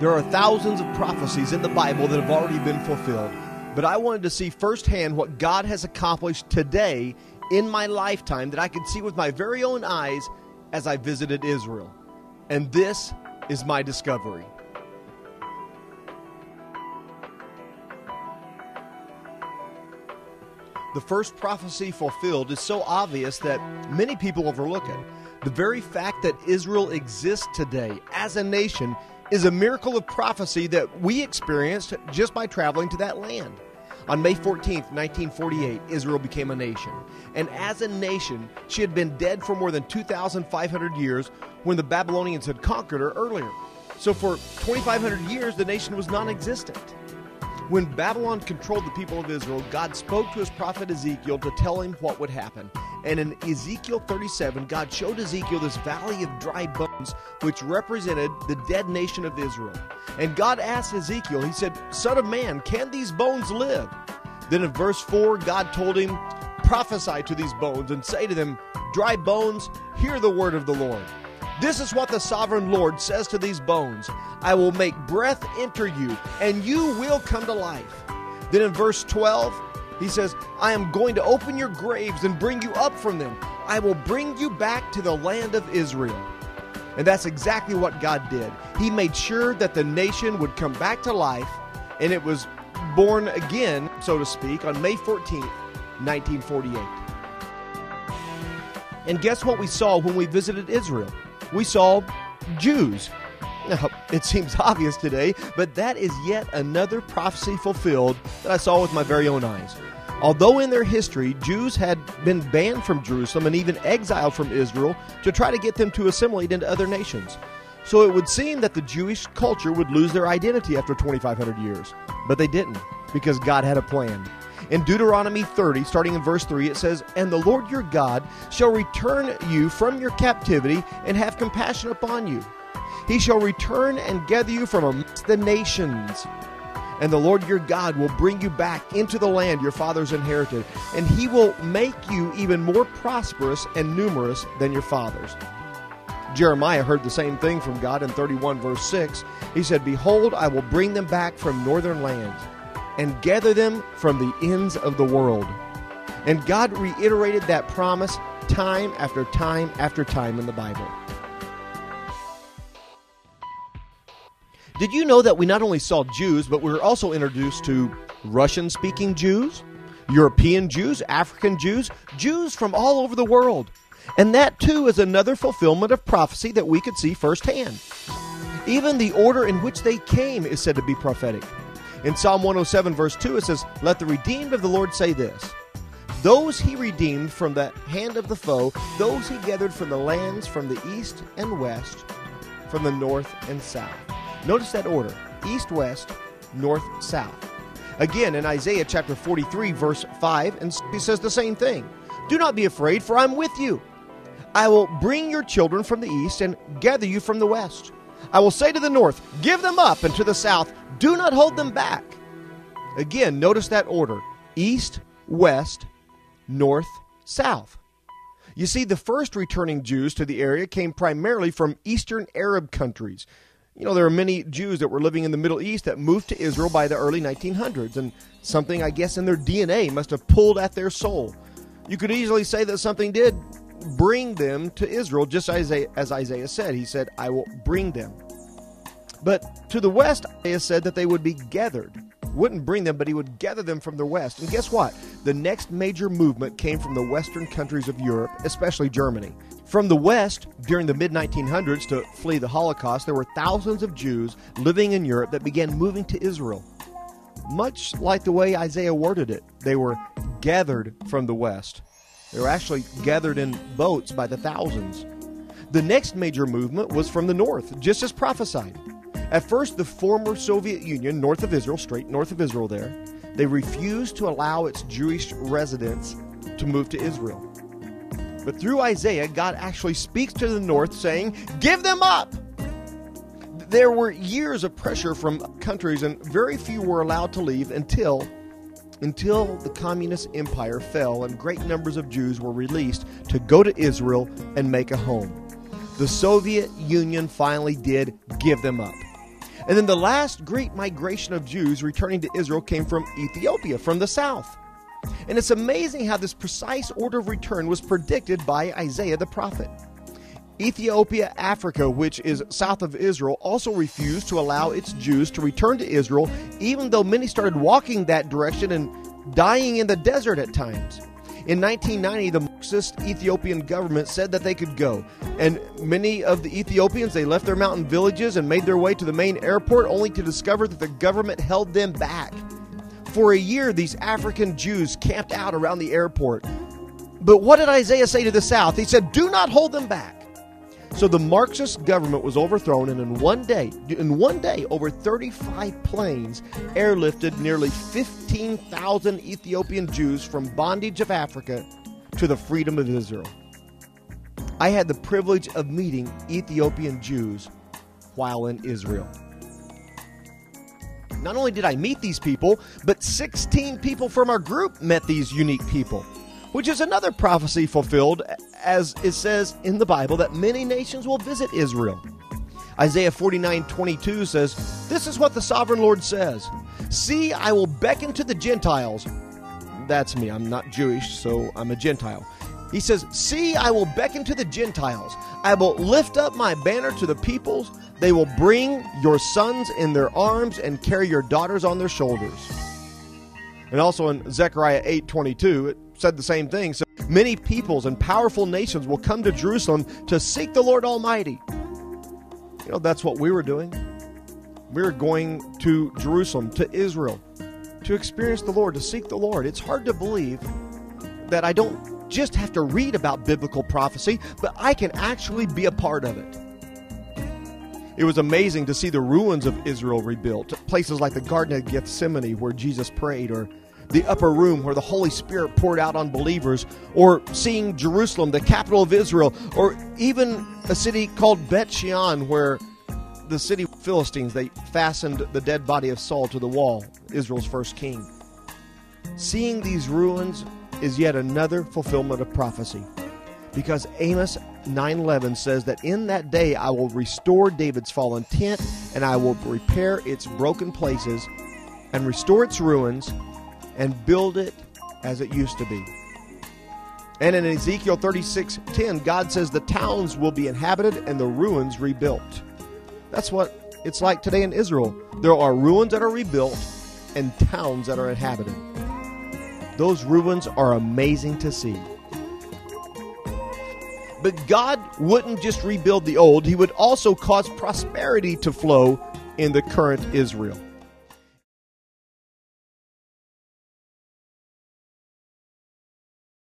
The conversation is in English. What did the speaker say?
There are thousands of prophecies in the Bible that have already been fulfilled, but I wanted to see firsthand what God has accomplished today in my lifetime that I could see with my very own eyes as I visited Israel. And this is my discovery. The first prophecy fulfilled is so obvious that many people overlook it. The very fact that Israel exists today as a nation is a miracle of prophecy that we experienced just by traveling to that land. On May 14th, 1948, Israel became a nation. And as a nation, she had been dead for more than 2,500 years when the Babylonians had conquered her earlier. So for 2,500 years, the nation was non-existent. When Babylon controlled the people of Israel, God spoke to his prophet Ezekiel to tell him what would happen. And in Ezekiel 37, God showed Ezekiel this valley of dry bones, which represented the dead nation of Israel. And God asked Ezekiel, he said, "Son of man, can these bones live?" Then in verse 4, God told him, "Prophesy to these bones and say to them, dry bones, hear the word of the Lord. This is what the sovereign Lord says to these bones. I will make breath enter you, and you will come to life." Then in verse 12, he says, "I am going to open your graves and bring you up from them. I will bring you back to the land of Israel." And that's exactly what God did. He made sure that the nation would come back to life, and it was born again, so to speak, on May 14th, 1948. And guess what we saw when we visited Israel? We saw Jews. Now, it seems obvious today, but that is yet another prophecy fulfilled that I saw with my very own eyes. Although in their history, Jews had been banned from Jerusalem and even exiled from Israel to try to get them to assimilate into other nations. So it would seem that the Jewish culture would lose their identity after 2,500 years. But they didn't, because God had a plan. In Deuteronomy 30, starting in verse 3, it says, "And the Lord your God shall return you from your captivity and have compassion upon you. He shall return and gather you from amongst the nations. And the Lord your God will bring you back into the land your fathers inherited, and he will make you even more prosperous and numerous than your fathers." Jeremiah heard the same thing from God in 31 verse 6. He said, "Behold, I will bring them back from northern lands and gather them from the ends of the world." And God reiterated that promise time after time after time in the Bible. Did you know that we not only saw Jews, but we were also introduced to Russian-speaking Jews, European Jews, African Jews, Jews from all over the world? And that too is another fulfillment of prophecy that we could see firsthand. Even the order in which they came is said to be prophetic. In Psalm 107 verse 2 it says, "Let the redeemed of the Lord say this, those he redeemed from the hand of the foe, those he gathered from the lands from the east and west, from the north and south." Notice that order, east, west, north, south. Again, in Isaiah chapter 43 verse 5, and he says the same thing. "Do not be afraid, for I am with you. I will bring your children from the east and gather you from the west. I will say to the north, give them up, and to the south, do not hold them back." Again, notice that order, east, west, north, south. You see, the first returning Jews to the area came primarily from Eastern Arab countries. You know, there are many Jews that were living in the Middle East that moved to Israel by the early 1900s, and something, I guess, in their DNA must have pulled at their soul. You could easily say that something did bring them to Israel, just as Isaiah said. He said, "I will bring them." But to the west, Isaiah said that they would be gathered. Wouldn't bring them, but he would gather them from the west. And guess what? The next major movement came from the western countries of Europe, especially Germany. From the west, during the mid-1900s, to flee the Holocaust, there were thousands of Jews living in Europe that began moving to Israel. Much like the way Isaiah worded it, they were gathered from the west. They were actually gathered in boats by the thousands. The next major movement was from the north, just as prophesied. At first, the former Soviet Union, north of Israel, straight north of Israel there, they refused to allow its Jewish residents to move to Israel. But through Isaiah, God actually speaks to the north saying, "Give them up!" There were years of pressure from countries, and very few were allowed to leave until the communist empire fell and great numbers of Jews were released to go to Israel and make a home. The Soviet Union finally did give them up. And then the last great migration of Jews returning to Israel came from Ethiopia, from the south. And it's amazing how this precise order of return was predicted by Isaiah the prophet. Ethiopia, Africa, which is south of Israel, also refused to allow its Jews to return to Israel, even though many started walking that direction and dying in the desert at times. In 1990, the Marxist Ethiopian government said that they could go, and many of the Ethiopians, they left their mountain villages and made their way to the main airport, only to discover that the government held them back. For a year, these African Jews camped out around the airport. But what did Isaiah say to the south? He said, "Do not hold them back." So the Marxist government was overthrown, and in one day, over 35 planes airlifted nearly 15,000 Ethiopian Jews from bondage of Africa to the freedom of Israel. I had the privilege of meeting Ethiopian Jews while in Israel. Not only did I meet these people, but 16 people from our group met these unique people, which is another prophecy fulfilled, as it says in the Bible that many nations will visit Israel. Isaiah 49:22 says, "This is what the sovereign Lord says. See, I will beckon to the Gentiles." That's me. I'm not Jewish, so I'm a Gentile. He says, "See, I will beckon to the Gentiles. I will lift up my banner to the peoples. They will bring your sons in their arms and carry your daughters on their shoulders." And also in Zechariah 8:22, it said the same thing. So many peoples and powerful nations will come to Jerusalem to seek the Lord Almighty. You know, that's what we were doing. We were going to Jerusalem, to Israel, to experience the Lord, to seek the Lord. It's hard to believe that I don't just have to read about biblical prophecy, but I can actually be a part of it. It was amazing to see the ruins of Israel rebuilt, places like the Garden of Gethsemane where Jesus prayed, or the upper room where the Holy Spirit poured out on believers, or seeing Jerusalem, the capital of Israel, or even a city called Bet Shean where the city Philistines, they fastened the dead body of Saul to the wall, Israel's first king. Seeing these ruins is yet another fulfillment of prophecy, because Amos 9:11 says that in that day I will restore David's fallen tent, and I will repair its broken places and restore its ruins and build it as it used to be. And in Ezekiel 36:10, God says the towns will be inhabited and the ruins rebuilt. That's what it's like today in Israel. There are ruins that are rebuilt and towns that are inhabited. Those ruins are amazing to see. But God wouldn't just rebuild the old, He would also cause prosperity to flow in the current Israel.